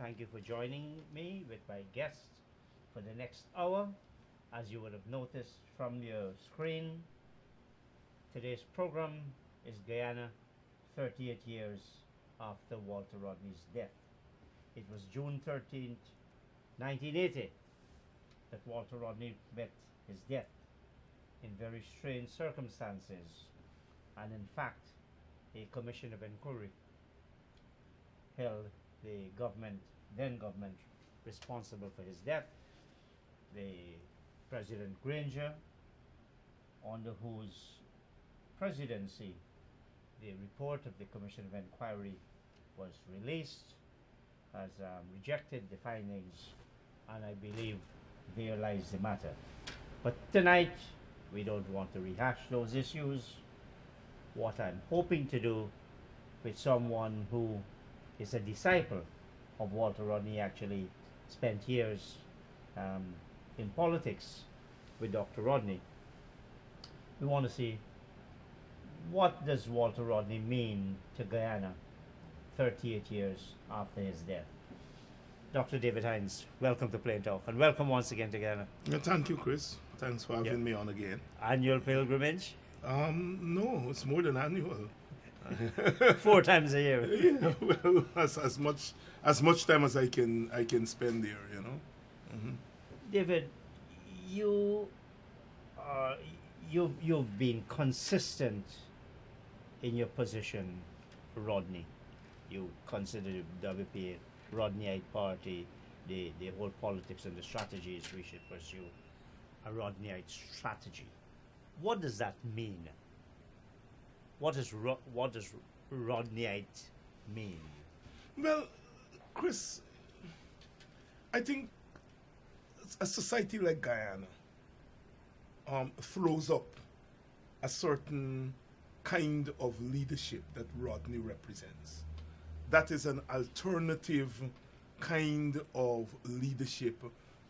Thank you for joining me with my guest for the next hour. As you would have noticed from your screen, today's program is Guyana 38 years after Walter Rodney's death. It was June 13th, 1980 that Walter Rodney met his death in very strange circumstances, and in fact a commission of inquiry held the then government responsible for his death, the President Granger, under whose presidency the report of the commission of inquiry was released, has rejected the findings, and I believe there lies the matter. But tonight we don't want to rehash those issues. What I'm hoping to do with someone who is a disciple of Walter Rodney, actually spent years in politics with Dr. Rodney. We want to see, what does Walter Rodney mean to Guyana 38 years after his death? Dr. David Hinds, welcome to Plain Talk, and welcome once again to Guyana. Thank you, Chris. Thanks for having me on again. Annual pilgrimage? No, it's more than annual. 4 times a year. Yeah, well, as much time as I can spend there, you know. Mm-hmm. David, you've been consistent in your position, Rodney. You consider the WPA Rodneyite party, the whole politics and the strategies we should pursue a Rodneyite strategy. What does that mean? What does Rodneyite mean? Well, Chris, I think a society like Guyana throws up a certain kind of leadership that Rodney represents. That is an alternative kind of leadership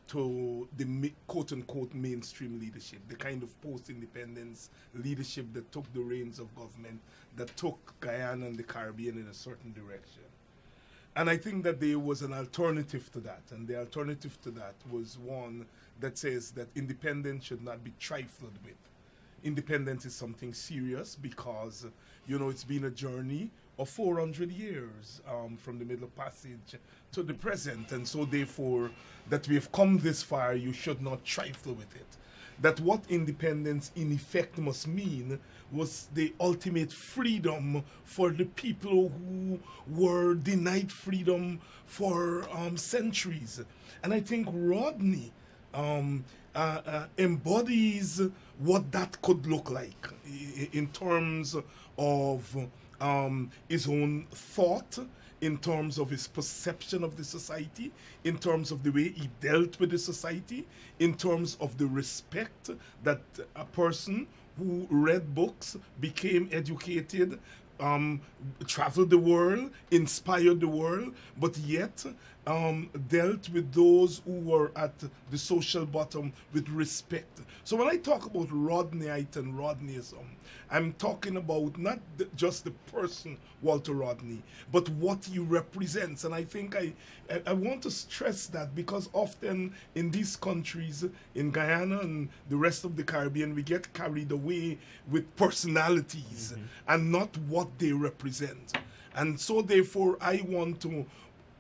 to the quote-unquote mainstream leadership, the kind of post-independence leadership that took the reins of government, that took Guyana and the Caribbean in a certain direction. And I think that there was an alternative to that, and the alternative to that was one that says that independence should not be trifled with. Independence is something serious because, you know, it's been a journey of 400 years from the Middle Passage to the present, and so therefore that we have come this far, you should not trifle with it. That what independence in effect must mean was the ultimate freedom for the people who were denied freedom for centuries. And I think Rodney embodies what that could look like in terms of his own thought, in terms of his perception of the society, in terms of the way he dealt with the society, in terms of the respect that a person who read books, became educated, traveled the world, inspired the world, but yet dealt with those who were at the social bottom with respect. So when I talk about Rodneyite and Rodneyism, I'm talking about not just the person Walter Rodney, but what he represents. And I think I want to stress that, because often in these countries, in Guyana and the rest of the Caribbean, we get carried away with personalities and not what they represent. And so therefore I want to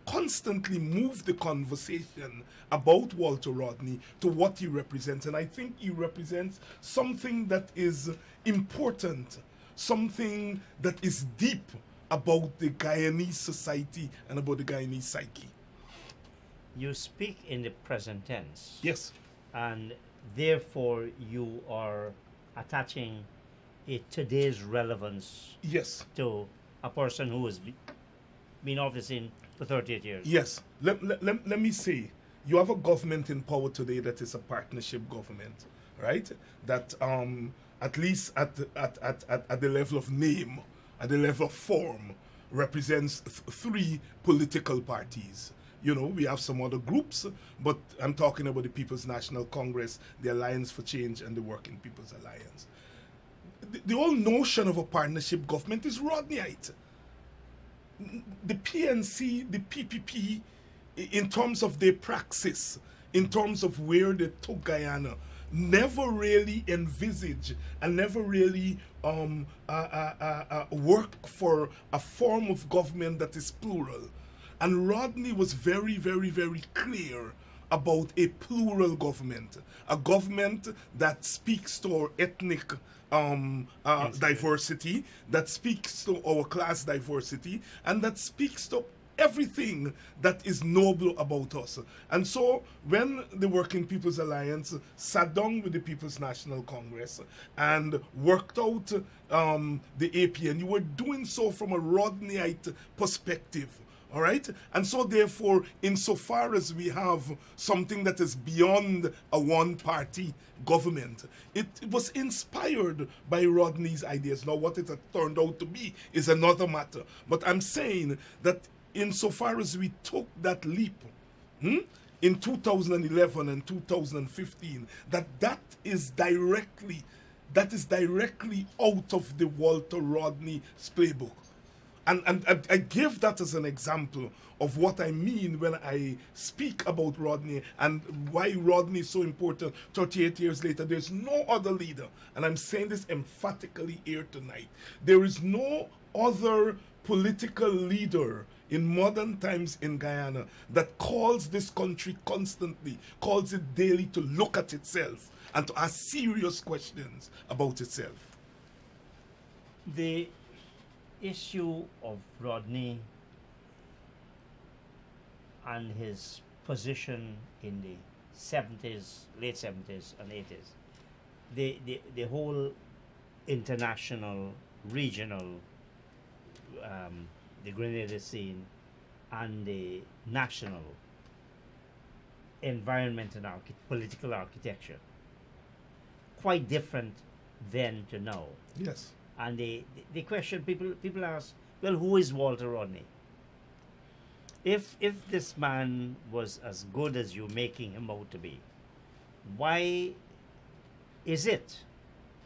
constantly move the conversation about Walter Rodney to what he represents. And I think he represents something that is important, something that is deep about the Guyanese society and about the Guyanese psyche. You speak in the present tense. Yes. And therefore you are attaching a today's relevance, yes, to a person who has been office in for 38 years. Yes. Let me say, you have a government in power today that is a partnership government, right? That at least at the level of name, at the level of form, represents 3 political parties. You know, we have some other groups, but I'm talking about the People's National Congress, the Alliance for Change, and the Working People's Alliance. The whole notion of a partnership government is Rodneyite. The PNC, the PPP, in terms of their praxis, in terms of where they took Guyana, never really envisage and never really work for a form of government that is plural. And Rodney was very, very, very clear about a plural government, a government that speaks to our ethnic diversity, that speaks to our class diversity, and that speaks to everything that is noble about us. And so when the Working People's Alliance sat down with the People's National Congress and worked out the APN, you were doing so from a Rodneyite perspective. All right? And so therefore, insofar as we have something that is beyond a one-party government, it was inspired by Rodney's ideas. Now, what it had turned out to be is another matter. But I'm saying that insofar as we took that leap in 2011 and 2015, that is directly out of the Walter Rodney's playbook. And I give that as an example of what I mean when I speak about Rodney and why Rodney is so important 38 years later. There's no other leader, and I'm saying this emphatically here tonight. There is no other political leader in modern times in Guyana that calls this country constantly, calls it daily to look at itself and to ask serious questions about itself. The issue of Rodney and his position in the 70s, late 70s and 80s, the whole international, regional, the Grenada scene and the national environment and political architecture, quite different then to now. Yes. And the question people ask, well, who is Walter Rodney? If this man was as good as you're making him out to be, why is it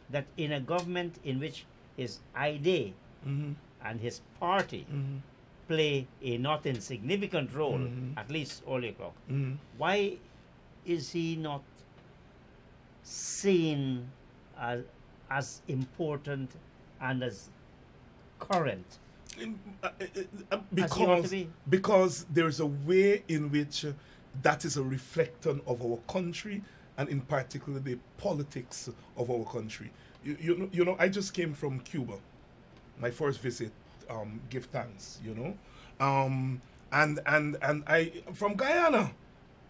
that in a government in which his idea and his party play a not insignificant role, at least early o'clock, why is he not seen as important and as current because there's a way in which that is a reflection of our country, and in particular the politics of our country. You know, I just came from Cuba, my first visit. Give thanks, you know, and I from Guyana,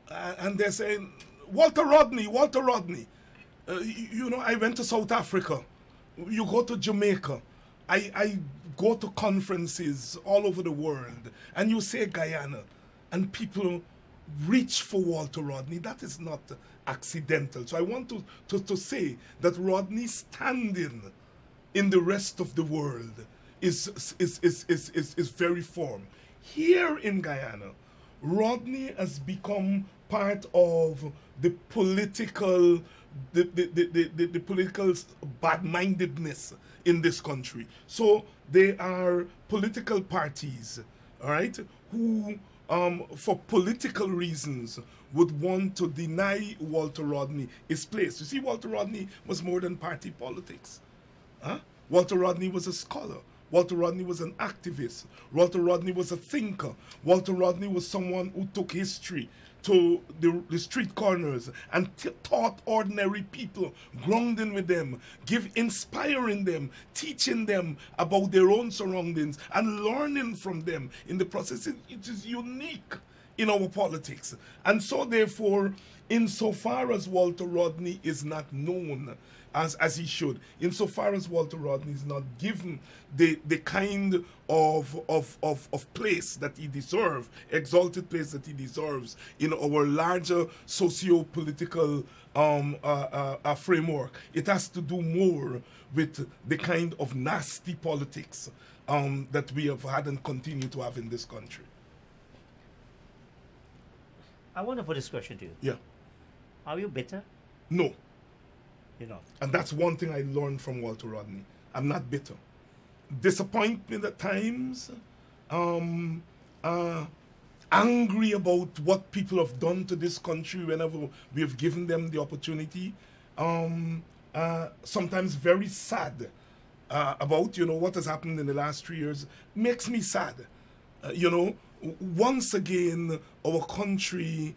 and they're saying Walter Rodney. You know, I went to South Africa. You go to Jamaica. I go to conferences all over the world, and you say Guyana, and people reach for Walter Rodney. That is not accidental. So I want to say that Rodney's standing in the rest of the world is very firm. Here in Guyana, Rodney has become part of the political political bad-mindedness in this country. So there are political parties, all right, who for political reasons would want to deny Walter Rodney his place. You see, Walter Rodney was more than party politics. Walter Rodney was a scholar. Walter Rodney was an activist. Walter Rodney was a thinker. Walter Rodney was someone who took history to the street corners and taught ordinary people, grounding with them, inspiring them, teaching them about their own surroundings and learning from them. In the process, it is unique in our politics. And so therefore, insofar as Walter Rodney is not known as he should, insofar as Walter Rodney is not given the kind of place that he deserves, exalted place that he deserves in our larger socio-political framework, it has to do more with the kind of nasty politics that we have had and continue to have in this country. I want to put this question to you. Yeah. Are you bitter? No. You're not. And that's one thing I learned from Walter Rodney. I'm not bitter. Disappointment at times. angry about what people have done to this country whenever we have given them the opportunity. Sometimes very sad about, what has happened in the last 3 years. Makes me sad. Once again, our country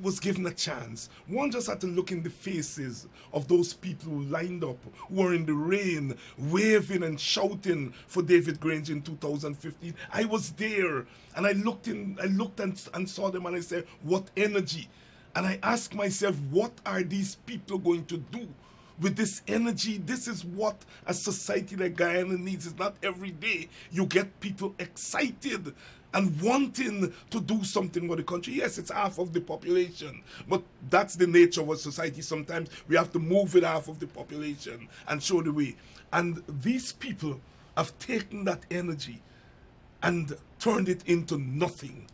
was given a chance. One just had to look in the faces of those people who lined up, who were in the rain, waving and shouting for David Grange in 2015. I was there, and I looked and saw them, and I said, what energy. And I asked myself, what are these people going to do with this energy? This is what a society like Guyana needs. It's not every day you get people excited and wanting to do something for the country. Yes, it's half of the population, but that's the nature of a society. Sometimes we have to move with half of the population and show the way. And these people have taken that energy and turned it into nothing.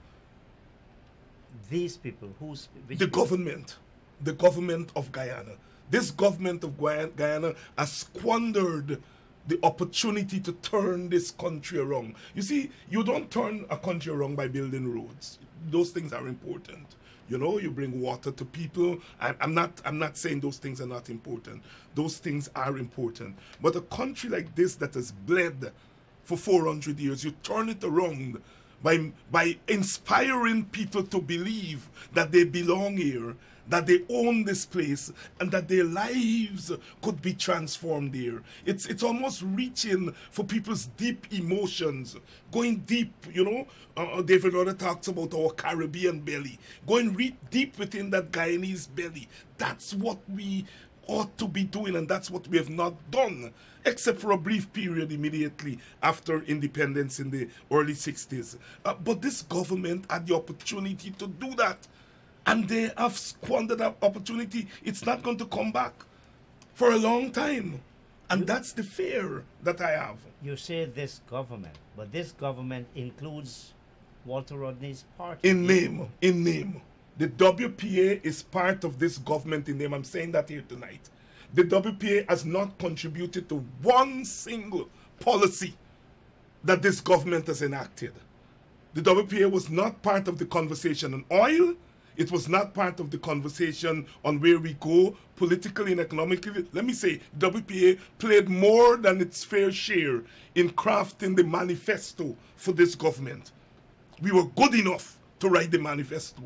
These people, the government of Guyana. This government of Guyana has squandered the opportunity to turn this country around. You see, you don't turn a country around by building roads. Those things are important. You bring water to people. I'm not saying those things are not important. Those things are important. But a country like this that has bled for 400 years, you turn it around by inspiring people to believe that they belong here, that they own this place, and that their lives could be transformed here. It's almost reaching for people's deep emotions, going deep, David Rodney talks about our Caribbean belly, going deep within that Guyanese belly. That's what we ought to be doing, and that's what we have not done, except for a brief period immediately after independence in the early 60s. But this government had the opportunity to do that, and they have squandered that opportunity. It's not going to come back for a long time, and that's the fear that I have. You say this government, but this government includes Walter Rodney's party. In name. The WPA is part of this government in name. I'm saying that here tonight. The WPA has not contributed to one single policy that this government has enacted. The WPA was not part of the conversation on oil. It was not part of the conversation on where we go politically and economically. Let me say, WPA played more than its fair share in crafting the manifesto for this government. We were good enough to write the manifesto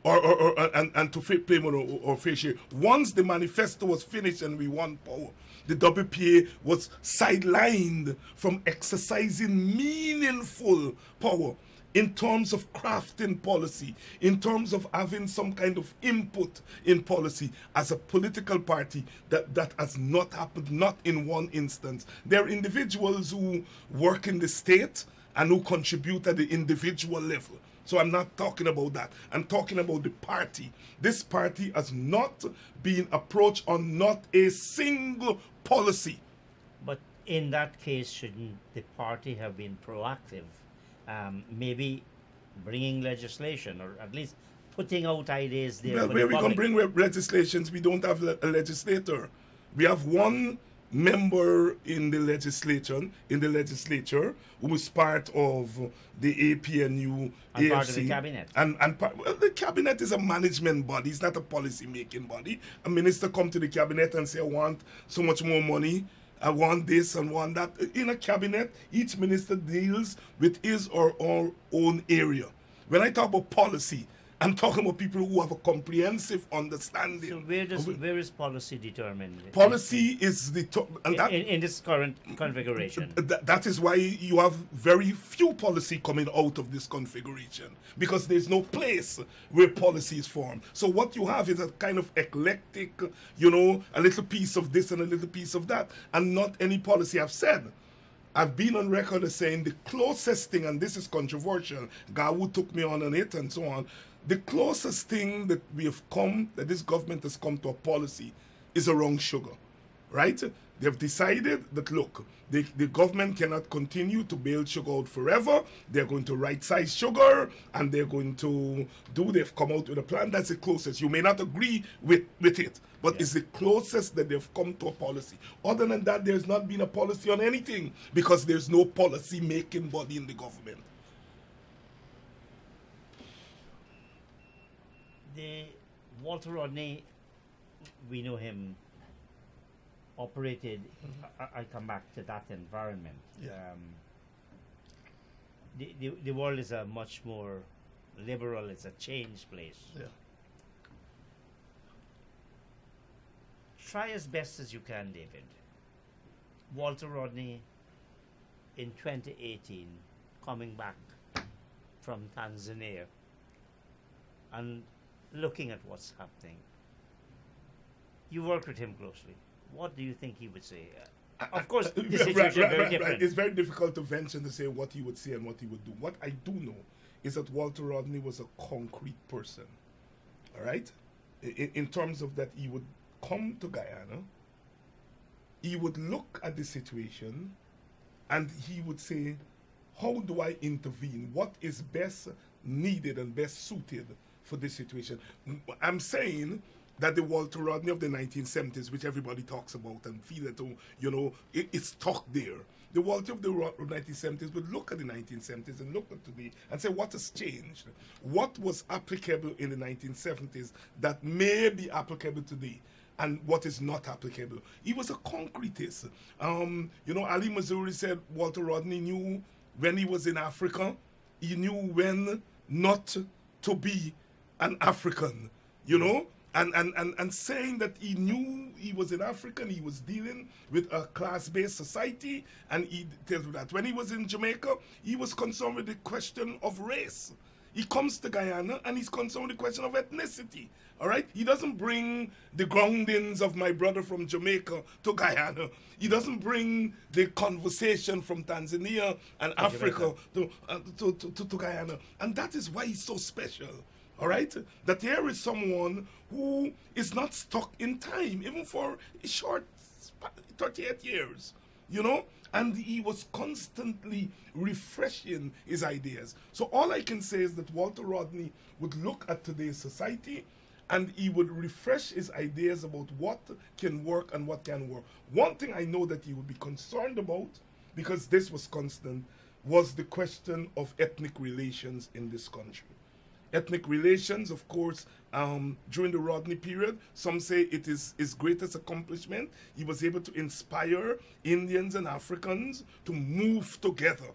and to play more or fair share. Once the manifesto was finished and we won power, the WPA was sidelined from exercising meaningful power in terms of crafting policy, in terms of having some kind of input in policy as a political party. That has not happened, not in one instance. There are individuals who work in the state and who contribute at the individual level. So I'm not talking about that. I'm talking about the party. This party has not been approached on not a single policy. But in that case, shouldn't the party have been proactive? Maybe bringing legislation, or at least putting out ideas there. Well, where we can bring legislations, we don't have a legislator. We have one member in the legislature who is part of the APNU, and AFC, part of the cabinet. Well, the cabinet is a management body. It's not a policy making body. A minister come to the cabinet and say, I want so much more money, I want this and want that. In a cabinet, each minister deals with his or her own area. When I talk about policy, I'm talking about people who have a comprehensive understanding. So where is policy determined? Policy is the in this current configuration. That is why you have very few policy coming out of this configuration, because there's no place where policy is formed. So what you have is a kind of eclectic, a little piece of this and a little piece of that, and not any policy. I've been on record as saying the closest thing, and this is controversial, Gawu took me on it and so on, the closest thing that this government has come to a policy is around sugar, right? They've decided that, look, the government cannot continue to bail sugar out forever. They're going to right-size sugar, and they've come out with a plan. That's the closest. You may not agree with it, but it's the closest that they've come to a policy. Other than that, there's not been a policy on anything, because there's no policy-making body in the government. the Walter Rodney, we know him operated. I come back to that environment. Yeah. The world is a much more liberal. It's a changed place. Yeah. Try as best as you can, David. Walter Rodney in 2018 coming back from Tanzania and looking at what's happening. You work with him closely. What do you think he would say? Of course, the situation is very different. It's very difficult to venture to say what he would say and what he would do. What I do know is that Walter Rodney was a concrete person. All right? In terms of that, he would come to Guyana, he would look at the situation, and he would say, how do I intervene? What is best needed and best suited for this situation? I'm saying that the Walter Rodney of the 1970s, which everybody talks about and feel that, it's stuck there. The Walter of the 1970s would look at the 1970s and look at today and say, what has changed? What was applicable in the 1970s that may be applicable today? And what is not applicable. He was a concretist. Ali Missouri said Walter Rodney knew when he was in Africa, he knew when not to be an African, and saying that he knew he was in Africa and he was dealing with a class-based society, and he tells you that. When he was in Jamaica, he was concerned with the question of race. He comes to Guyana and he's concerned with the question of ethnicity. All right? He doesn't bring the groundings of my brother from Jamaica to Guyana. He doesn't bring the conversation from Tanzania and Africa to Guyana. And that is why he's so special. All right? That here is someone who is not stuck in time, even for a short 38 years. And he was constantly refreshing his ideas. So all I can say is that Walter Rodney would look at today's society and he would refresh his ideas about what can work and what can work. One thing I know that he would be concerned about, because this was constant, was the question of ethnic relations in this country. Ethnic relations, of course, during the Rodney period, some say it is his greatest accomplishment. He was able to inspire Indians and Africans to move together.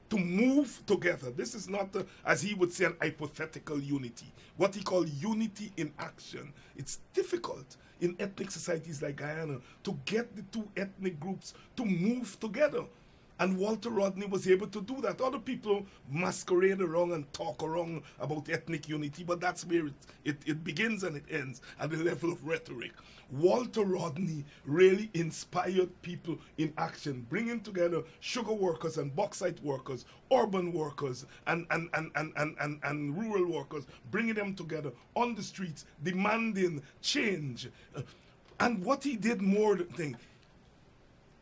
To move together. This is not, as he would say, an hypothetical unity. What he called unity in action. It's difficult in ethnic societies like Guyana to get the two ethnic groups to move together. And Walter Rodney was able to do that. Other people masquerade around and talk around about ethnic unity, but that's where it begins and it ends, at the level of rhetoric. Walter Rodney really inspired people in action, bringing together sugar workers and bauxite workers, urban workers and rural workers, bringing them together on the streets, demanding change. And what he did more than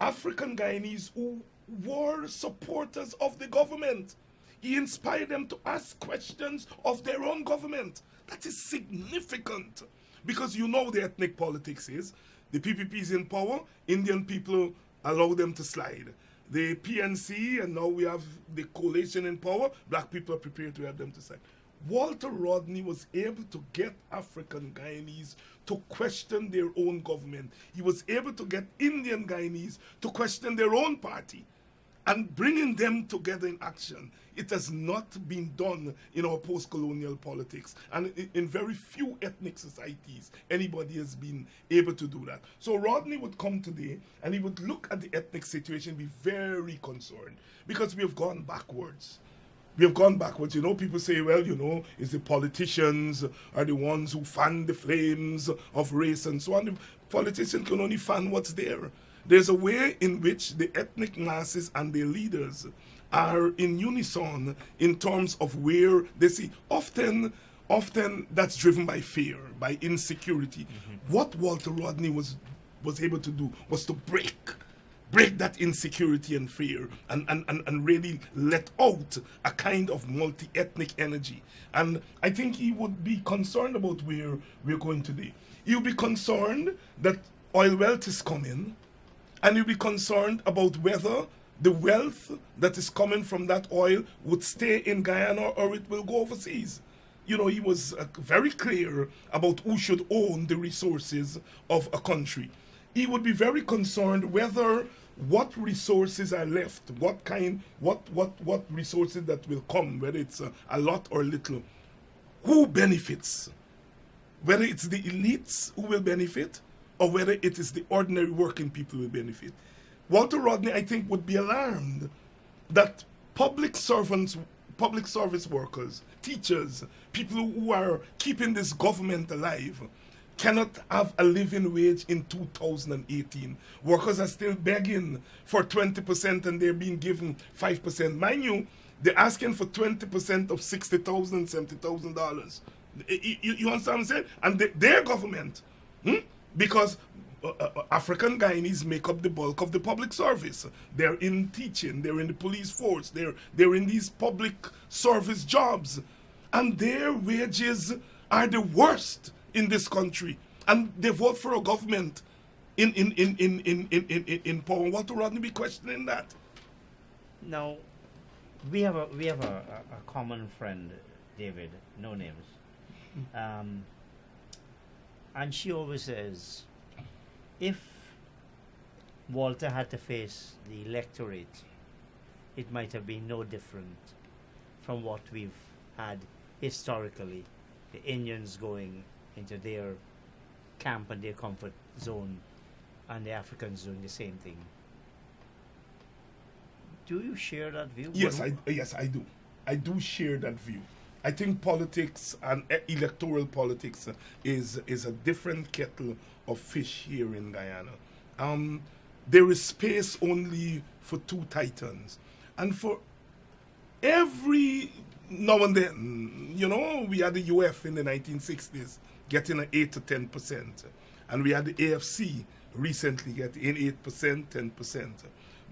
African Guyanese who were supporters of the government. He inspired them to ask questions of their own government. That is significant, because the ethnic politics is, the PPP is in power, Indian people allow them to slide. The PNC, and now we have the coalition in power, black people are prepared to have them to slide. Walter Rodney was able to get African Guyanese to question their own government. He was able to get Indian Guyanese to question their own party and bringing them together in action. It has not been done in our post-colonial politics. And in very few ethnic societies, anybody has been able to do that. So Rodney would come today and he would look at the ethnic situation and be very concerned, because we have gone backwards. We have gone backwards. People say, well, it's the politicians are the ones who fan the flames of race and so on. The politician can only fan what's there. There's a way in which the ethnic masses and their leaders are in unison in terms of where they see. Often that's driven by fear, by insecurity. Mm-hmm. What Walter Rodney was able to do was to break that insecurity and fear and really let out a kind of multi-ethnic energy. And I think he would be concerned about where we're going today. He'll be concerned that oil wealth is coming, and he'll be concerned about whether the wealth that is coming from that oil would stay in Guyana or it will go overseas. he was very clear about who should own the resources of a country. He would be very concerned whether what resources are left, what resources that will come, whether it's a lot or little, who benefits, whether it's the elites who will benefit or whether it is the ordinary working people who will benefit. Walter Rodney, I think, would be alarmed that public servants, public service workers, teachers, people who are keeping this government alive, cannot have a living wage in 2018. Workers are still begging for 20% and they're being given 5%. Mind you, they're asking for 20% of $60,000, $70,000. You understand what I'm saying? And their government, because African Guyanese make up the bulk of the public service. They're in teaching, they're in the police force, they're in these public service jobs. And their wages are the worst in this country. And they vote for a government in power. Walter Rodney be questioning that. Now, we have a common friend, David, no names. And she always says, if Walter had to face the electorate, it might have been no different from what we've had historically, the Indians going into their camp and their comfort zone, and the Africans doing the same thing. Do you share that view? Yes, I do. I do share that view. I think politics and electoral politics is a different kettle of fish here in Guyana. There is space only for two titans. And for every now and then, we had the UF in the 1960s getting an 8 to 10%. And we had the AFC recently getting 8%, 10%.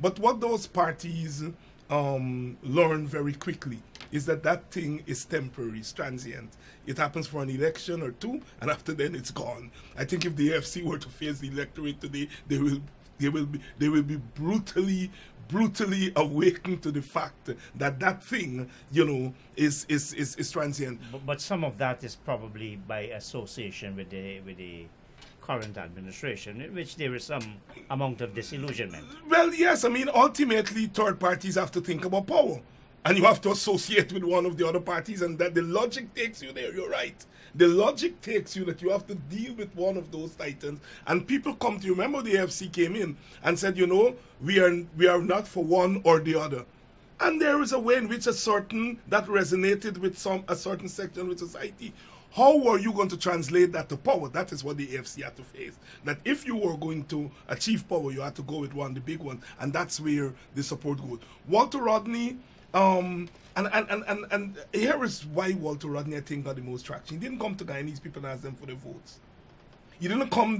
But what those parties learn very quickly is that thing is temporary, it's transient. It happens for an election or two, and after then it's gone. I think if the AFC were to face the electorate today, they will be brutally awakened to the fact that thing, is transient. But some of that is probably by association with the current administration, in which there is some amount of disillusionment. Well, yes, I mean, ultimately, third parties have to think about power. And you have to associate with one of the other parties, and that the logic takes you there. You're right. The logic takes you that you have to deal with one of those titans. And people come to you. Remember, the AFC came in and said, we are not for one or the other. And there is a way in which that resonated with a certain section of society. How are you going to translate that to power? That is what the AFC had to face. That if you were going to achieve power, you had to go with the big one. And that's where the support goes. Walter Rodney, and here is why Walter Rodney, I think, got the most traction. He didn't come to Guyanese people and ask them for their votes. He didn't come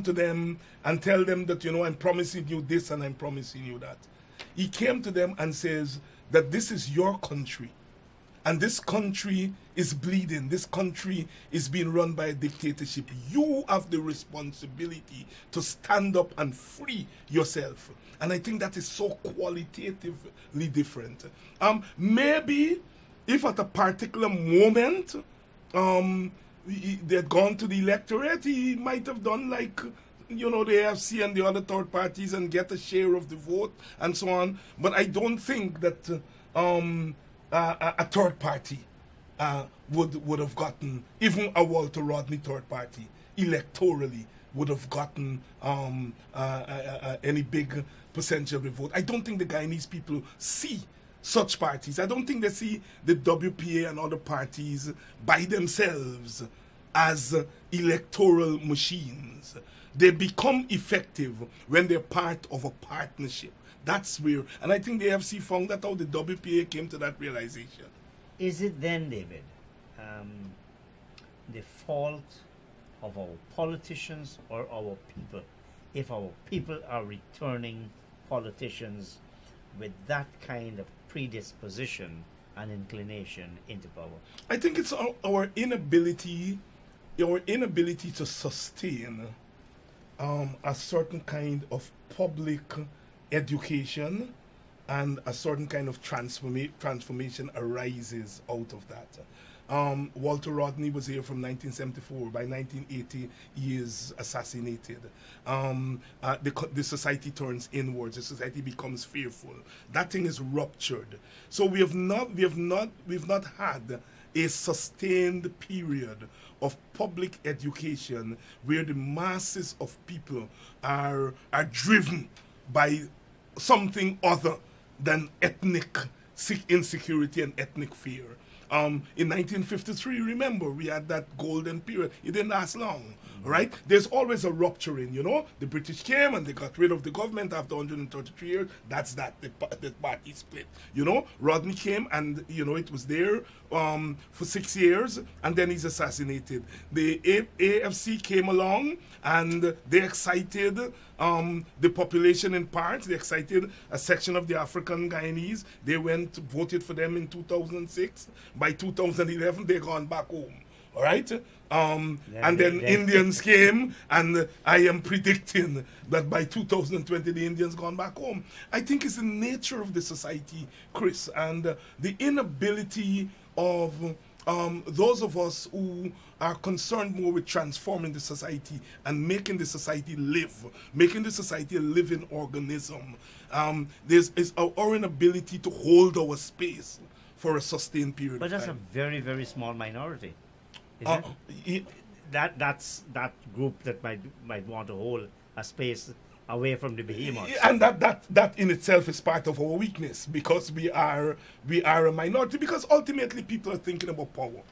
to them and tell them that, I'm promising you this and I'm promising you that. He came to them and says that this is your country. And this country is bleeding. This country is being run by a dictatorship. You have the responsibility to stand up and free yourself. And I think that is so qualitatively different. Maybe if at a particular moment they had gone to the electorate, he might have done like the AFC and the other third parties and get a share of the vote and so on. But I don't think that a third party would have gotten, even a Walter Rodney third party, electorally would have gotten any big percentage of the vote. I don't think the Guyanese people see such parties. I don't think they see the WPA and other parties by themselves as electoral machines. They become effective when they're part of a partnership. That's where, and I think the AFC found that out. The WPA came to that realization. Is it then, David, the fault of our politicians or our people if our people are returning politicians with that kind of predisposition and inclination into power? I think it's our inability to sustain a certain kind of public education, and a certain kind of transformation arises out of that. Walter Rodney was here from 1974. By 1980, he is assassinated. The society turns inwards. The society becomes fearful. That thing is ruptured. So we've not had a sustained period of public education where the masses of people are driven by something other than ethnic insecurity and ethnic fear. In 1953, remember, we had that golden period. It didn't last long, right? There's always a rupturing, you know. The British came and they got rid of the government after 133 years. That's that, the party split. You know, Rodney came and, you know, it was there for 6 years, and then he's assassinated. The AFC came along and they excited the population in parts. They excited a section of the African Guyanese. They went, voted for them in 2006. By 2011, they gone back home. All right? And then Indians came, and I am predicting that by 2020, the Indians gone back home. I think it's the nature of the society, Chris, and the inability of those of us who are concerned more with transforming the society and making the society live, making the society a living organism. There's our inability to hold our space for a sustained period but of time. But that's a very, very small minority, isn't it? That's that group that might want to hold a space away from the behemoths. And that in itself is part of our weakness, because we are a minority, because ultimately people are thinking about power.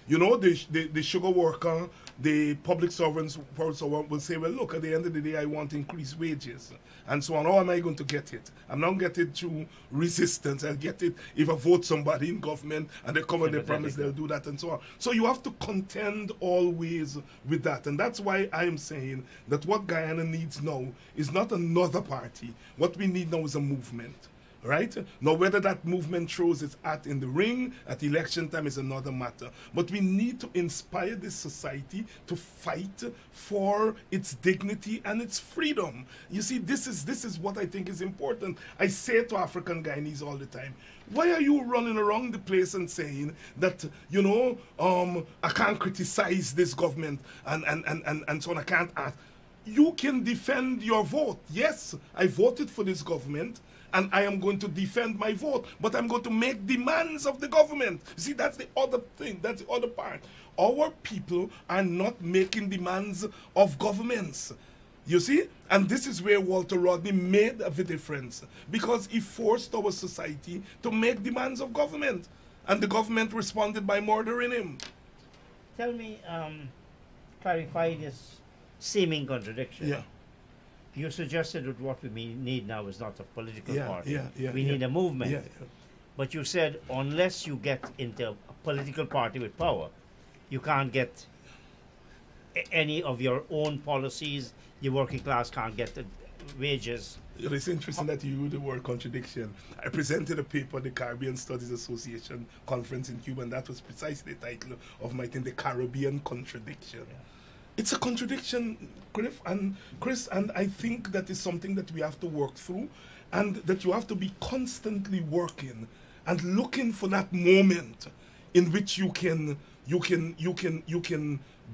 You know, the sugar worker, the public servants will say, well, look, at the end of the day, I want increased wages, and so on. How am I going to get it? I'm not getting it through resistance. I'll get it if I vote somebody in government and they cover their promise, they'll do that, and so on. So you have to contend always with that. And that's why I'm saying that what Guyana needs now is not another party. What we need now is a movement. Right? Now, whether that movement throws its hat in the ring at election time is another matter. But we need to inspire this society to fight for its dignity and its freedom. You see, this is what I think is important. I say to African Guyanese all the time, why are you running around the place and saying that, you know, I can't criticize this government and so on, I can't ask. You can defend your vote. Yes, I voted for this government, and I am going to defend my vote, but I'm going to make demands of the government. See, that's the other thing, that's the other part. Our people are not making demands of governments. You see? And this is where Walter Rodney made the difference, because he forced our society to make demands of government, and the government responded by murdering him. Tell me, clarify this seeming contradiction. Yeah. You suggested that what we need now is not a political party. We need a movement. Yeah. But you said unless you get into a political party with power, you can't get any of your own policies. The working class can't get the wages. It's interesting that you use the word contradiction. I presented a paper at the Caribbean Studies Association conference in Cuba, and that was precisely the title of my thing, The Caribbean Contradiction. Yeah. It's a contradiction, Chris, and I think that is something that we have to work through, and that you have to be constantly working and looking for that moment in which you can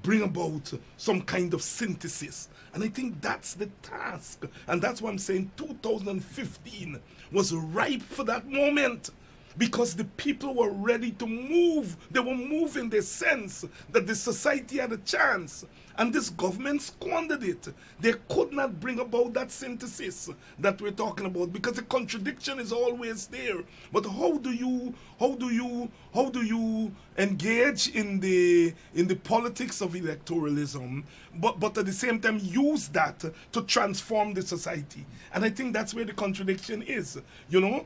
bring about some kind of synthesis. And I think that's the task. And that's why I'm saying 2015 was ripe for that moment, because the people were ready to move. They were moving. They sense that the society had a chance. And this government squandered it. They could not bring about that synthesis that we're talking about, because the contradiction is always there. But how do you engage in the politics of electoralism, but at the same time use that to transform the society? And I think that's where the contradiction is. You know,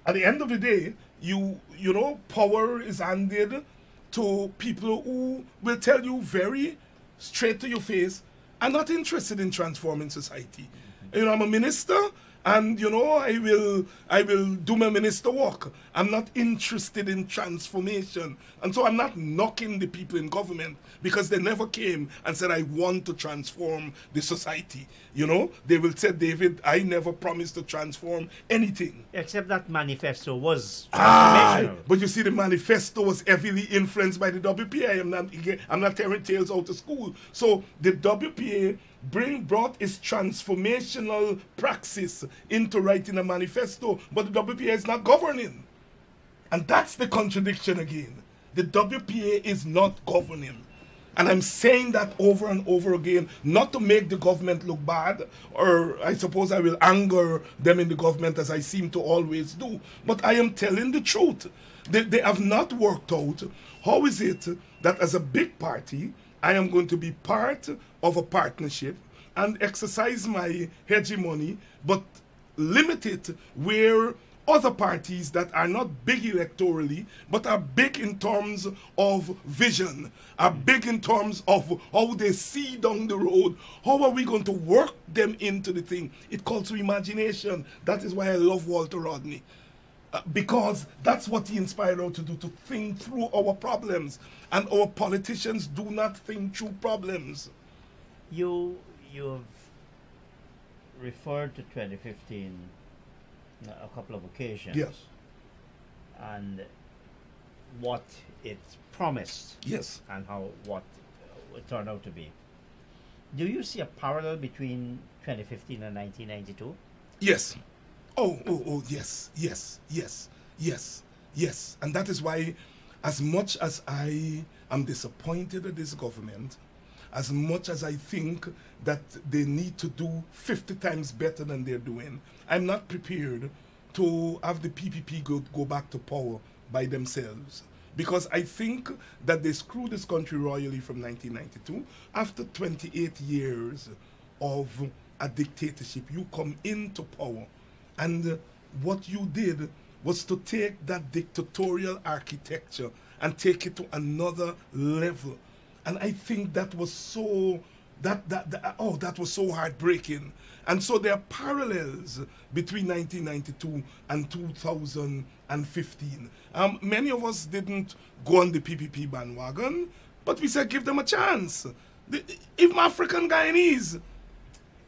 at the end of the day, you know, power is handed to people who will tell you very straight to your face, I'm not interested in transforming society. You know, I'm a minister, and I will do my minister work. I'm not interested in transformation, and so I'm not knocking the people in government because they never came and said I want to transform the society. They will say, David, I never promised to transform anything. Except that manifesto was Ah, transformational. but you see, the manifesto was heavily influenced by the WPA. I'm not tearing tales out of school. So the WPA brought its transformational praxis into writing a manifesto, but the WPA is not governing. And that's the contradiction again. The WPA is not governing. And I'm saying that over and over again, not to make the government look bad, or I suppose I will anger them in the government as I seem to always do, but I am telling the truth. They have not worked out. How is it that as a big party, I am going to be part of a partnership and exercise my hegemony, but limit it where other parties that are not big electorally, but are big in terms of vision, are big in terms of how they see down the road, how are we going to work them into the thing? It calls to imagination. That is why I love Walter Rodney. Because that's what he inspired us to do, to think through our problems. And our politicians do not think through problems. You've referred to 2015 a couple of occasions. Yes. And what it promised. Yes. And what it turned out to be. Do you see a parallel between 2015 and 1992? Yes. Oh, yes. And that is why, as much as I am disappointed at this government, as much as I think that they need to do 50 times better than they're doing, I'm not prepared to have the PPP go back to power by themselves. Because I think that they screwed this country royally from 1992. After 28 years of a dictatorship, you come into power. And what you did was to take that dictatorial architecture and take it to another level. And I think that was so that was so heartbreaking. And so there are parallels between 1992 and 2015. Many of us didn't go on the PPP bandwagon, but we said give them a chance. Even African Guyanese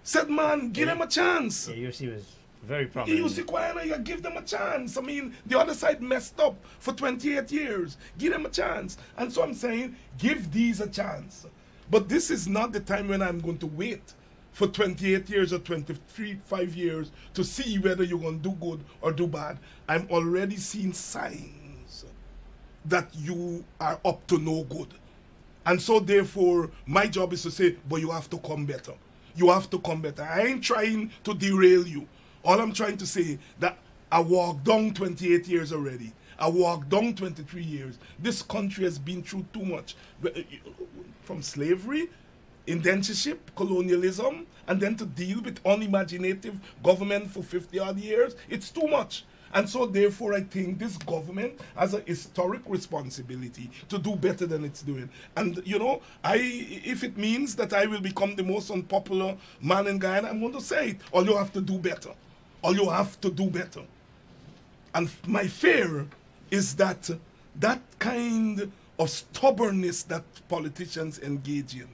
said, man, give them a chance. Yeah, you see, was very prominent. You see, Guyana, you give them a chance. I mean, the other side messed up for 28 years. Give them a chance. And so I'm saying, give these a chance. But this is not the time when I'm going to wait for 28 years or 5 years to see whether you're going to do good or do bad. I'm already seeing signs that you are up to no good. And so therefore, my job is to say, but you have to come better. You have to come better. I ain't trying to derail you. All I'm trying to say that I walked down 28 years already. I walked down 23 years. This country has been through too much. From slavery, indentureship, colonialism, and then to deal with unimaginative government for 50-odd years. It's too much. And so therefore I think this government has a historic responsibility to do better than it's doing. And if it means that I will become the most unpopular man in Guyana, I'm going to say it. All you have to do better. All you have to do better. And my fear is that that kind of stubbornness that politicians engage in.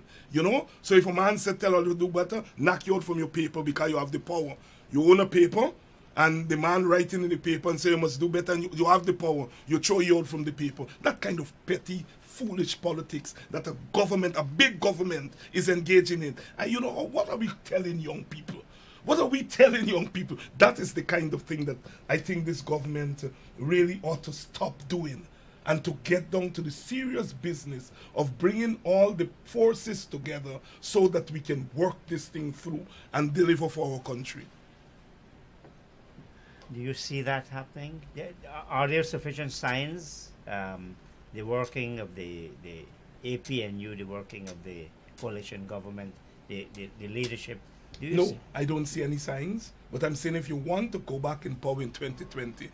So if a man said, tell you to do better, knock you out from your paper because you have the power. You own a paper, and the man writing in the paper and say you must do better, and you have the power. You throw you out from the paper. That kind of petty, foolish politics that a big government is engaging in. And what are we telling young people? What are we telling young people? That is the kind of thing that I think this government really ought to stop doing, and to get down to the serious business of bringing all the forces together so that we can work this thing through and deliver for our country. Do you see that happening? Are there sufficient signs? The working of the APNU, the working of the coalition government, the leadership. No, I don't see any signs. But I'm saying if you want to go back in power in 2020,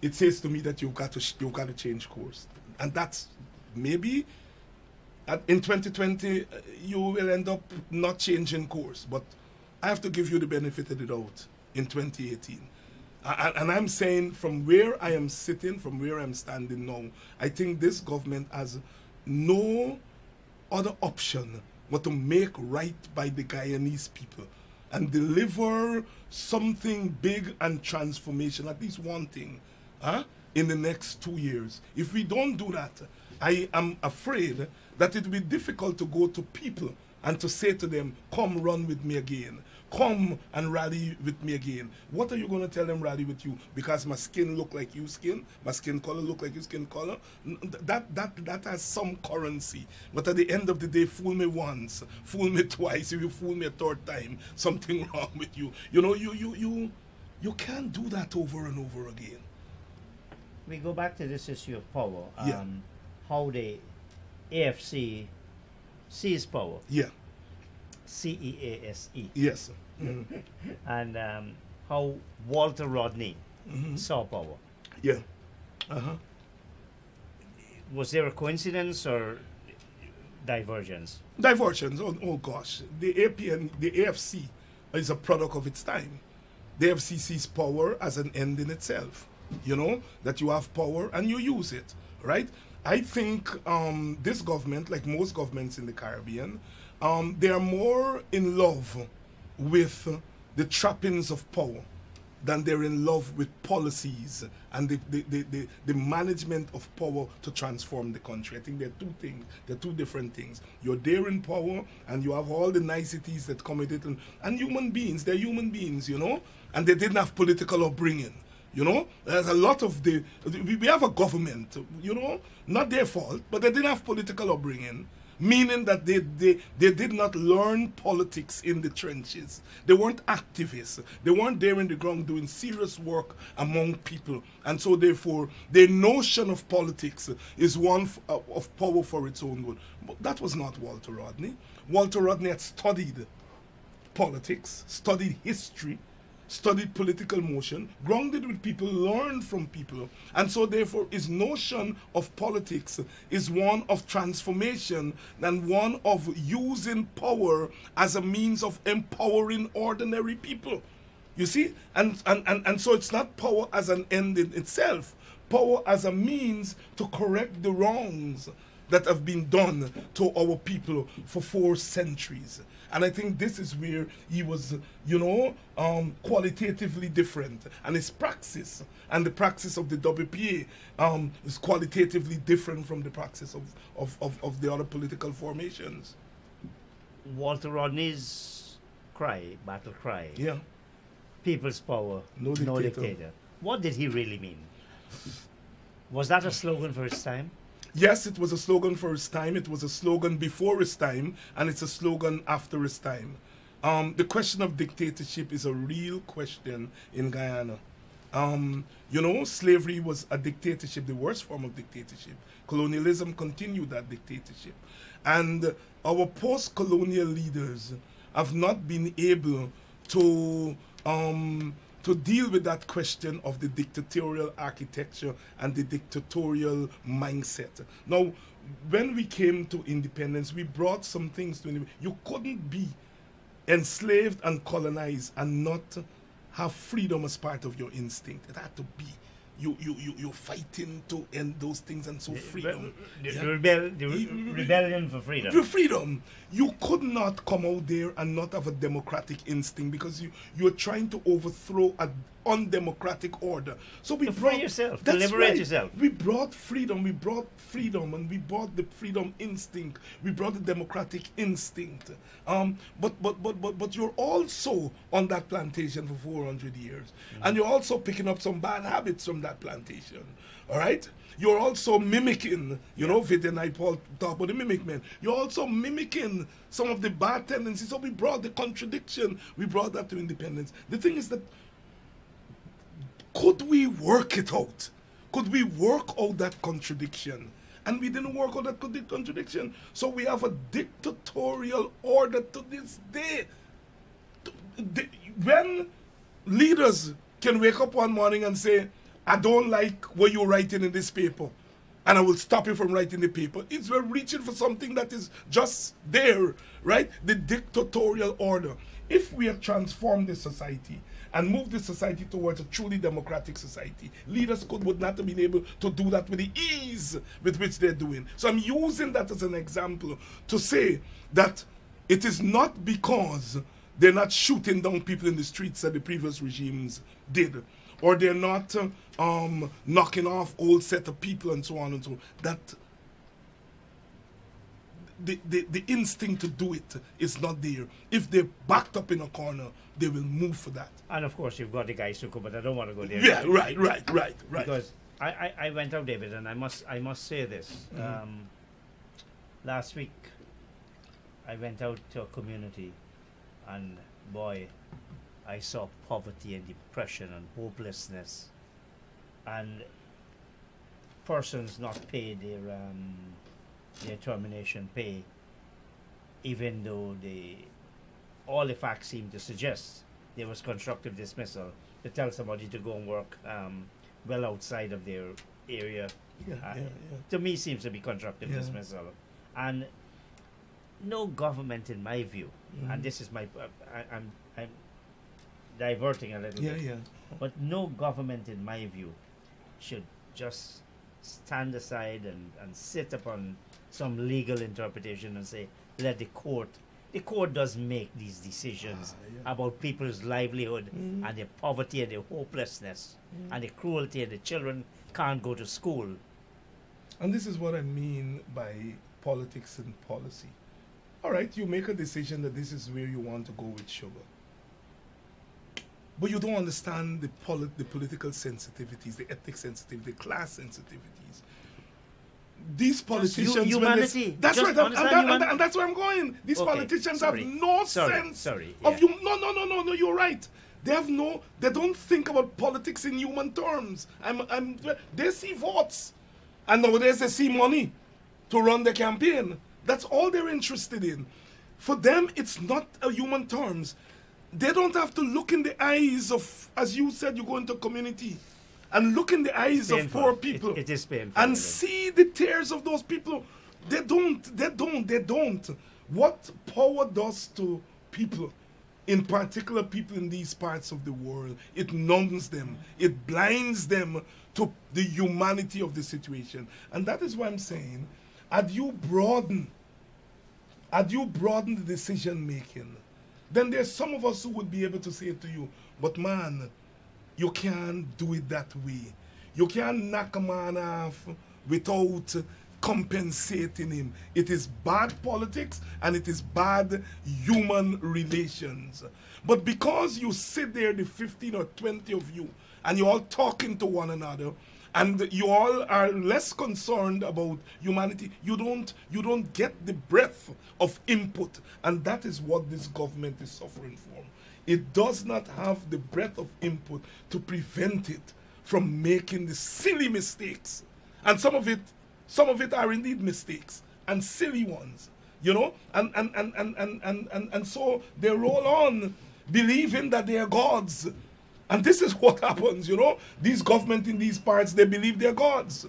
it says to me that you've got to change course. And that's maybe in 2020 you will end up not changing course. But I have to give you the benefit of the doubt. in 2018. And I'm saying from where I am sitting, from where I'm standing now, I think this government has no other option but to make right by the Guyanese people and deliver something big and transformation, at least one thing, in the next 2 years. If we don't do that, I am afraid that it will be difficult to go to people and to say to them, come run with me again. Come and rally with me again. What are you going to tell them rally with you? Because my skin look like your skin, my skin color look like your skin color. That has some currency. But at the end of the day, fool me once, fool me twice. If you fool me a third time, something wrong with you. You know, you can't do that over and over again. We go back to this issue of power. Yeah. How the AFC sees power. Yeah. CEASE. Yes. Mm-hmm. And how Walter Rodney saw power. Yeah. Was there a coincidence or divergence? Divergence. Oh gosh. The AFC is a product of its time. The AFC sees power as an end in itself. You know, that you have power and you use it, right? I think this government, like most governments in the Caribbean, they are more in love with the trappings of power than they're in love with policies and the management of power to transform the country. I think they're two things, they're two different things. You're there in power and you have all the niceties that come with it. And human beings, they're human beings, you know, and they didn't have political upbringing. You know, there's a lot of we have a government, you know, not their fault, but they didn't have political upbringing, meaning that they did not learn politics in the trenches. They weren't activists. They weren't there in the ground doing serious work among people. And so therefore, their notion of politics is one of power for its own good. But that was not Walter Rodney. Walter Rodney had studied politics, studied history, studied political motion, grounded with people, learned from people. And so therefore his notion of politics is one of transformation and one of using power as a means of empowering ordinary people. You see? And so it's not power as an end in itself, power as a means to correct the wrongs that have been done to our people for 4 centuries. And I think this is where he was, you know, qualitatively different. And his praxis and the praxis of the WPA is qualitatively different from the praxis of the other political formations. Walter Rodney's battle cry. Yeah. People's power, no dictator. What did he really mean? Was that a slogan for his time? Yes, it was a slogan for his time. It was a slogan before his time, and it's a slogan after his time. The question of dictatorship is a real question in Guyana. You know, slavery was a dictatorship, the worst form of dictatorship. Colonialism continued that dictatorship. And our post-colonial leaders have not been able to deal with that question of the dictatorial architecture and the dictatorial mindset. Now, when we came to independence, we brought some things to independence. You couldn't be enslaved and colonized and not have freedom as part of your instinct. It had to be. You're fighting to end those things, and so freedom. The rebellion for freedom. For freedom. You could not come out there and not have a democratic instinct because you're trying to overthrow an undemocratic order. So we brought free yourself, to liberate yourself. We brought freedom, and we brought the freedom instinct. We brought the democratic instinct. But you're also on that plantation for 400 years, and you're also picking up some bad habits from that plantation. All right. You're also mimicking, you know, Vit and I Paul talk about the mimic man. You're also mimicking some of the bad tendencies. So we brought the contradiction, we brought that to independence. The thing is that, could we work it out? Could we work out that contradiction? And we didn't work out that contradiction. So we have a dictatorial order to this day. When leaders can wake up one morning and say, I don't like what you're writing in this paper, and I will stop you from writing the paper. It's we're reaching for something that is just there, right? The dictatorial order. If we have transformed this society and move the society towards a truly democratic society. Leaders would not have been able to do that with the ease with which they're doing. So I'm using that as an example to say that it is not because they're not shooting down people in the streets that the previous regimes did, or they're not knocking off old set of people and so on and so on, that the instinct to do it is not there. If they're backed up in a corner, they will move for that. And of course, you've got the guys who come, but I don't want to go there. Yeah, right. Because I went out, David, and I must say this. Last week, I went out to a community, and boy, I saw poverty and depression and hopelessness, and persons not paid their termination pay, even though all the facts seem to suggest there was constructive dismissal to tell somebody to go and work well outside of their area. To me, seems to be constructive dismissal, and no government, in my view, and this is I'm diverting a little bit, but no government, in my view, should just stand aside and sit upon some legal interpretation and say, let the court does make these decisions about people's livelihood and their poverty and their hopelessness and the cruelty, and the children can't go to school. And this is what I mean by politics and policy. All right, you make a decision that this is where you want to go with sugar, but you don't understand the political sensitivities, the ethnic sensitivities, the class sensitivities. These politicians, humanity. That's right, and that's where I'm going. These politicians have no sense of you. No, you're right. They don't think about politics in human terms. They see votes, and nowadays they see money to run the campaign. That's all they're interested in. For them, it's not a human terms. They don't have to look in the eyes of, as you said, you go into a community and look in the eyes of poor people. It is painful. And see the tears of those people. They don't. What power does to people, in particular people in these parts of the world, it numbs them. It blinds them to the humanity of the situation. And that is why I'm saying, had you broaden the decision making, then there's some of us who would be able to say to you, but man, you can't do it that way. You can't knock a man off without compensating him. It is bad politics and it is bad human relations. But because you sit there, the 15 or 20 of you, and you're all talking to one another, and you all are less concerned about humanity, you don't get the breadth of input, and that is what this government is suffering from. It does not have the breadth of input to prevent it from making the silly mistakes, and some of it are indeed mistakes and silly ones, you know, and so they roll on believing that they are gods. And this is what happens, you know. These government in these parts, they believe they're gods.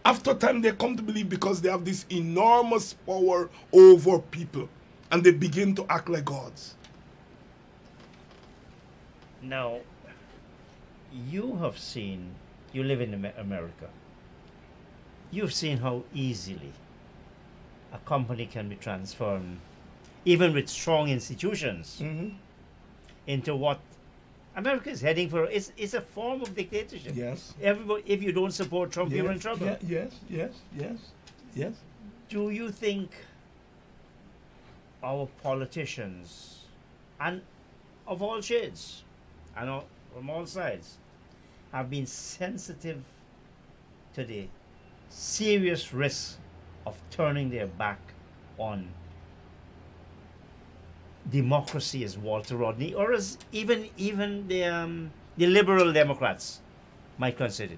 After time, they come to believe because they have this enormous power over people. And they begin to act like gods. Now, you live in America. You've seen how easily a company can be transformed, even with strong institutions, into what America is heading for. It's a form of dictatorship. Yes. Everybody, if you don't support Trump, you're in trouble. Yes. Do you think our politicians, and of all shades, and from all sides, have been sensitive to the serious risk of turning their back on democracy, as Walter Rodney, or as even the liberal Democrats might consider?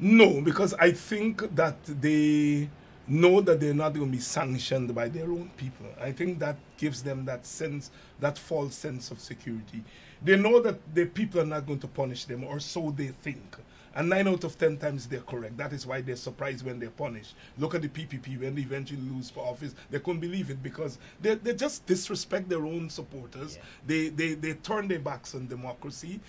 No, because I think that they know that they're not going to be sanctioned by their own people. I think that gives them that sense, that false sense of security. They know that the people are not going to punish them, or so they think. And 9 out of 10 times they're correct. That is why they're surprised when they're punished. Look at the PPP when they eventually lose for office. They couldn't believe it because they just disrespect their own supporters. Yeah. They turn their backs on democracy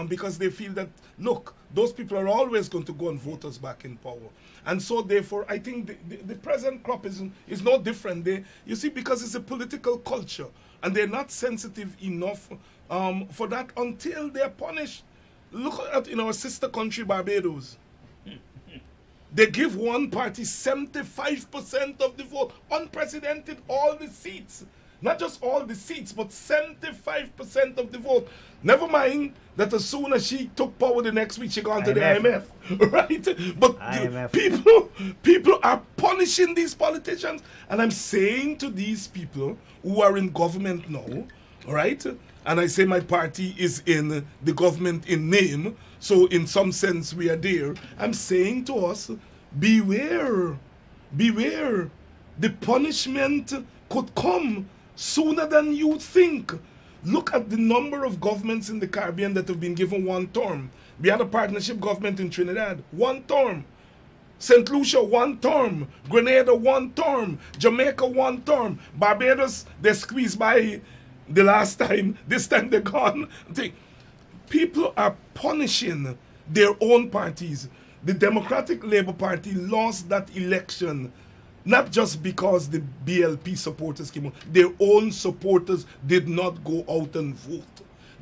because they feel that, look, those people are always going to go and vote us back in power. And so therefore, I think the present crop is no different. You see, because it's a political culture and they're not sensitive enough for that until they're punished. Look at in our sister country, Barbados. They give one party 75% of the vote, unprecedented, all the seats. Not just all the seats, but 75% of the vote. Never mind that as soon as she took power the next week, she gone to the IMF. Right? But people are punishing these politicians. And I'm saying to these people who are in government now, right? And I say my party is in the government in name, so in some sense we are there. I'm saying to us, beware, beware. The punishment could come sooner than you think. Look at the number of governments in the Caribbean that have been given one term. We had a partnership government in Trinidad, one term. St. Lucia, one term. Grenada, one term. Jamaica, one term. Barbados, they squeezed by the last time, this time they're gone. People are punishing their own parties. The Democratic Labour Party lost that election, not just because the BLP supporters came out. Their own supporters did not go out and vote.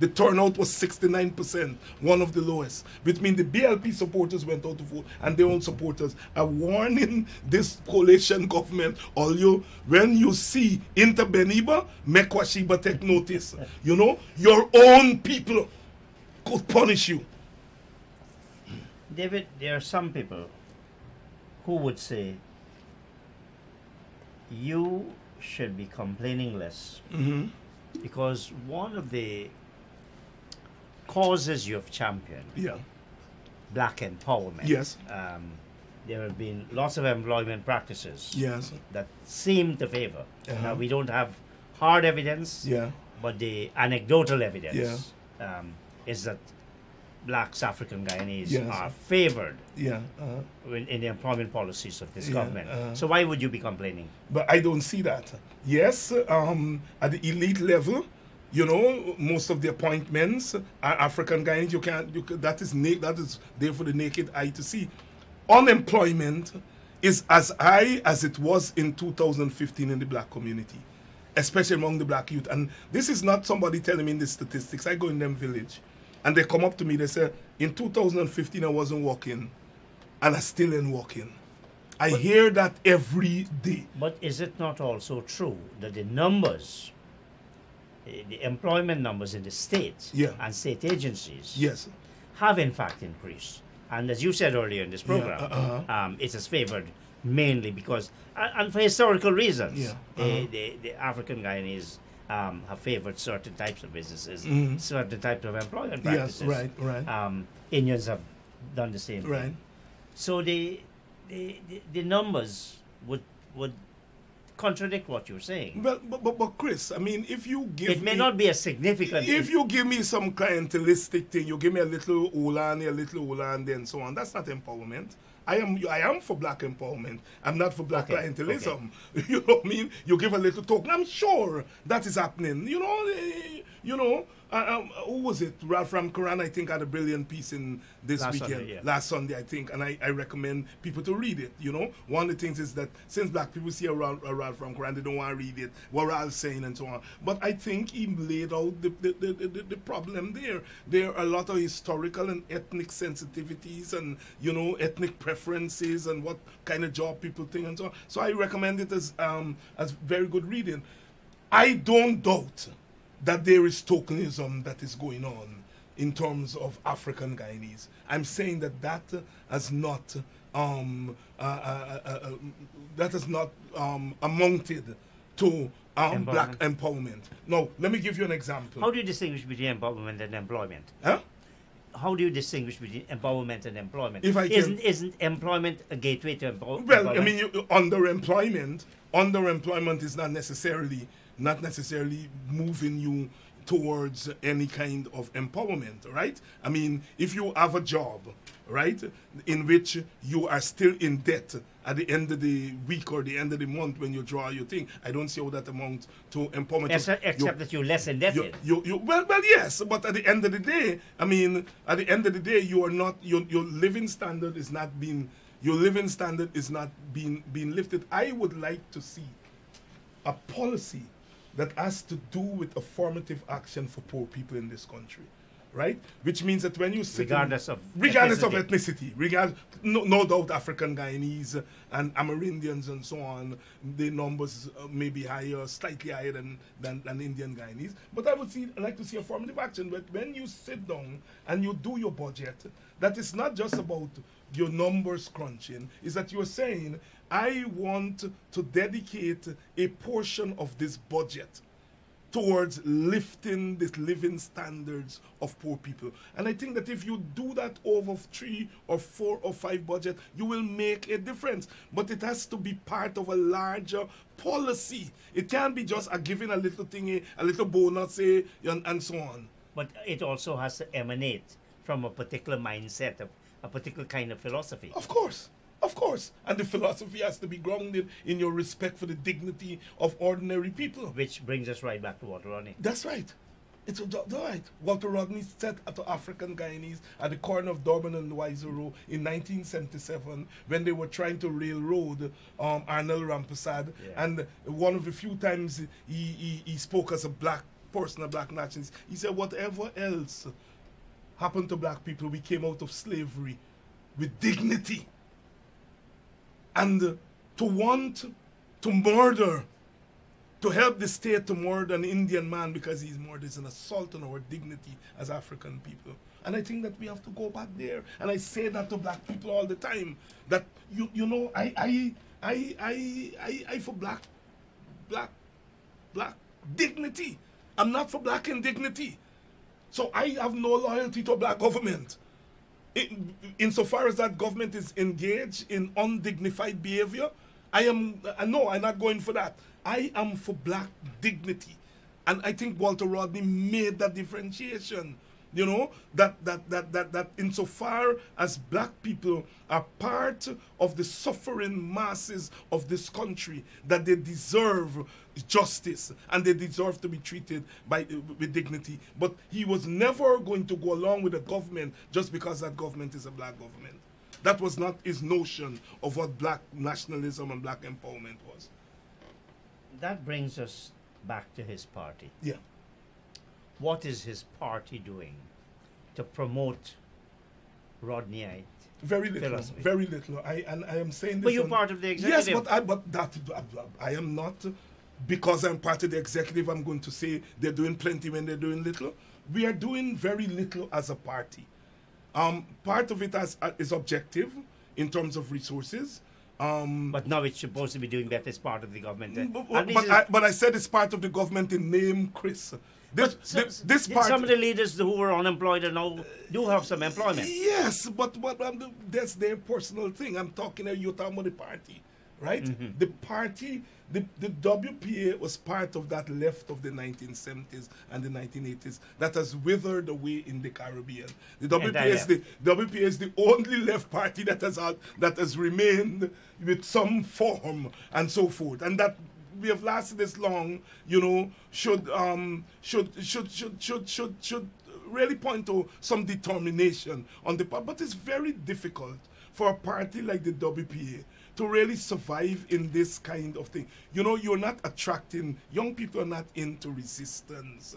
The turnout was 69%, one of the lowest. Which means the BLP supporters went out to vote and their own supporters are warning this coalition government, when you see Interbeniba, Mekwashiba, take notice. You know, your own people could punish you. David, there are some people who would say you should be complaining less because one of the causes you have championed, black empowerment. Yes. There have been lots of employment practices that seem to favor. Now, we don't have hard evidence, but the anecdotal evidence is that blacks, African Guyanese are favored in the employment policies of this government. So why would you be complaining? But I don't see that. Yes, at the elite level, you know, most of the appointments are African Guyanese. That is there for the naked eye to see. Unemployment is as high as it was in 2015 in the black community, especially among the black youth. And this is not somebody telling me the statistics. I go in them village, and they come up to me. They say, in 2015 I wasn't working, and I still ain't working. I hear that every day. But is it not also true that the numbers, the employment numbers in the state and state agencies have in fact increased? And as you said earlier in this program, it has favored mainly because, and for historical reasons, the African Guyanese have favored certain types of businesses, certain types of employment practices. Yes, right. Indians have done the same thing. So the numbers would contradict what you're saying. But Chris, I mean, if you give it may not be a significant. If you give me some clientelistic thing, you give me a little Olani, a little Olandi, and so on. That's not empowerment. I am for black empowerment. I'm not for black clientelism. Okay. You know what I mean? You give a little token. I'm sure that is happening. You know. Who was it? Ralph Ramkaran, I think, had a brilliant piece in this weekend. Last Sunday, I think, and I recommend people to read it. You know, one of the things is that since black people see a Ralph Ramkaran, they don't want to read it, what Ralph's saying and so on. But I think he laid out the problem there. There are a lot of historical and ethnic sensitivities and, you know, ethnic preferences and what kind of job people think and so on. So I recommend it as very good reading. I don't doubt that there is tokenism that is going on in terms of African Guyanese. I'm saying that has not amounted to black empowerment. Now, let me give you an example. How do you distinguish between empowerment and employment? Huh? How do you distinguish between empowerment and employment? If I can, isn't employment a gateway to empowerment? Well, I mean, underemployment is not necessarily not necessarily moving you towards any kind of empowerment, right? I mean, if you have a job, right, in which you are still in debt at the end of the week or the end of the month when you draw your thing, I don't see how that amounts to empowerment. Except that you're less indebted. Well, yes, but at the end of the day, I mean, at the end of the day, you are not, your living standard is not being, being lifted. I would like to see a policy that has to do with affirmative action for poor people in this country, right? Which means that when you sit regardless of ethnicity, no doubt African Guyanese and Amerindians and so on, the numbers may be higher, slightly higher than Indian Guyanese. But I would like to see affirmative action. But when you sit down and you do your budget, that is not just about your numbers crunching, is that you're saying, I want to dedicate a portion of this budget towards lifting the living standards of poor people. And I think that if you do that over 3 or 4 or 5 budget, you will make a difference. But it has to be part of a larger policy. It can't be just giving a little thingy, a little bonus, and so on. But it also has to emanate from a particular mindset, a particular kind of philosophy. Of course. Of course. And the philosophy has to be grounded in your respect for the dignity of ordinary people. Which brings us right back to Walter Rodney. That's right. It's right. Walter Rodney said to African Guyanese at the corner of Durban and Loizero in 1977 when they were trying to railroad Arnold Rampersad. Yeah. And one of the few times he spoke as a black person, a black nationalist, he said, whatever else happened to black people, we came out of slavery with dignity. And to want to murder, to help the state to murder an Indian man because he's murdered is an assault on our dignity as African people. And I think that we have to go back there. And I say that to black people all the time. That you know, I for black dignity. I'm not for black indignity. So I have no loyalty to a black government. Insofar as that government is engaged in undignified behavior, I'm not going for that. I am for black dignity. And I think Walter Rodney made that differentiation. You know, that insofar as black people are part of the suffering masses of this country, that they deserve justice and they deserve to be treated with dignity. But he was never going to go along with a government just because that government is a black government. That was not his notion of what black nationalism and black empowerment was. That brings us back to his party. Yeah. What is his party doing to promote Rodneyite very little, philosophy? Very little. I am saying this. But you're part of the executive. Yes, I am not. Because I'm part of the executive, I'm going to say they're doing plenty when they're doing little. We are doing very little as a party. Part of it is objective in terms of resources. But now it's supposed to be doing better as part of the government. But I said it's part of the government in name, Chris. This part, some of the leaders who were unemployed and now do have some employment. Yes, but that's their personal thing. You're talking about the party, right? Mm-hmm. The party, the WPA was part of that left of the 1970s and the 1980s that has withered away in the Caribbean. The WPA is the only left party that has remained with some form and so forth, and that we have lasted this long, you know, should really point to some determination on the part. But it's very difficult for a party like the WPA to really survive in this kind of thing. You know, you're not attracting, young people are not into resistance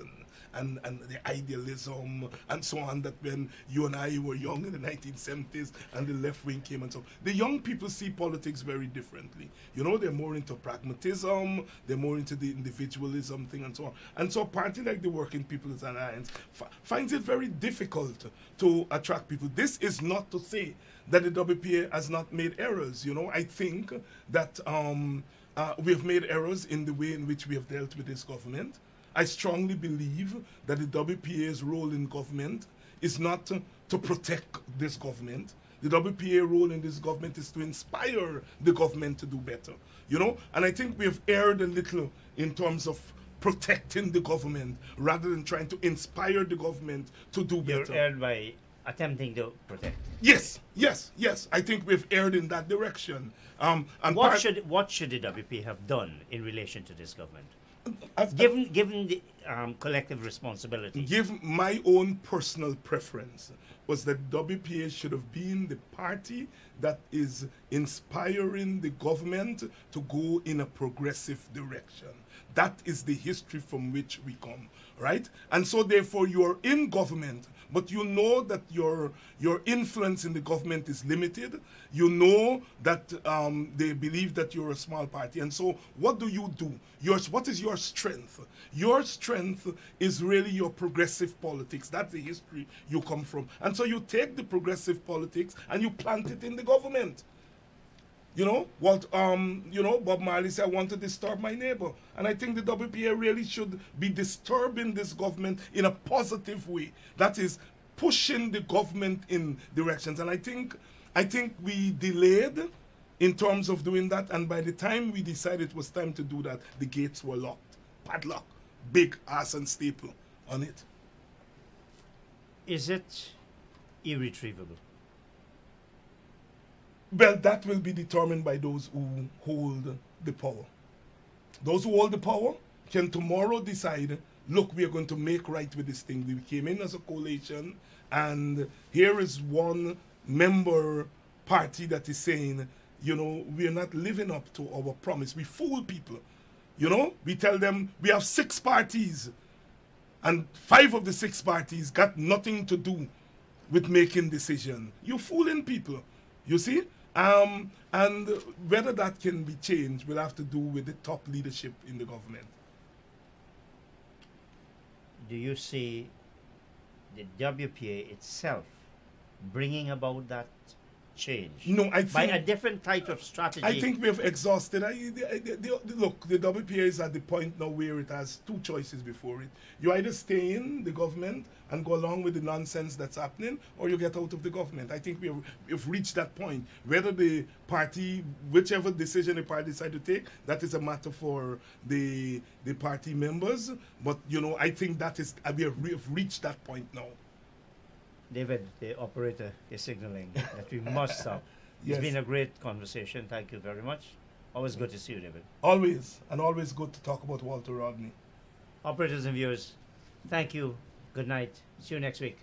and the idealism and so on that when you and I were young in the 1970s and the left wing came and so on. The young people see politics very differently. You know, they're more into pragmatism, they're more into the individualism thing and so on. And so a party like the Working People's Alliance finds it very difficult to attract people. This is not to say that the WPA has not made errors. You know, I think that we have made errors in the way in which we have dealt with this government. I strongly believe that the WPA's role in government is not to protect this government. The WPA role in this government is to inspire the government to do better, you know? And I think we have erred a little in terms of protecting the government rather than trying to inspire the government to do You're better. erred by attempting to protect. Yes, yes, yes. I think we've erred in that direction. And What should the WP have done in relation to this government? I've- Given the collective responsibility. give my own personal preference was that WPA should have been the party that is inspiring the government to go in a progressive direction. That is the history from which we come, right? And so therefore you're in government, but you know that your influence in the government is limited. You know that they believe that you're a small party. And so what do? What is your strength? Your strength is really your progressive politics. That's the history you come from. And so you take the progressive politics and you plant it in the government. You know, Bob Marley said, I want to disturb my neighbor. And I think the WPA really should be disturbing this government in a positive way. That is, pushing the government in directions. And I think we delayed in terms of doing that. And by the time we decided it was time to do that, the gates were locked. Padlock, big ass and staple on it. Is it irretrievable? Well, that will be determined by those who hold the power. Those who hold the power can tomorrow decide, look, we are going to make right with this thing. We came in as a coalition, and here is one member party that is saying, you know, we are not living up to our promise. We fool people. You know, we tell them we have 6 parties, and 5 of the 6 parties got nothing to do with making decision. You're fooling people, you see? And whether that can be changed will have to do with the top leadership in the government. Do you see the WPA itself bringing about that change? No, I think... By a different type of strategy? I think we have exhausted. Look, the WPA is at the point now where it has 2 choices before it. You either stay in the government and go along with the nonsense that's happening, or you get out of the government. I think we've reached that point. Whether the party, whichever decision the party decide to take, that is a matter for the party members. But, you know, I think that is, we have reached that point now. David, the operator, is signaling that we must stop. Yes. It's been a great conversation. Thank you very much. Always good to see you, David. Always, and always good to talk about Walter Rodney. Operators and viewers, thank you. Good night. See you next week.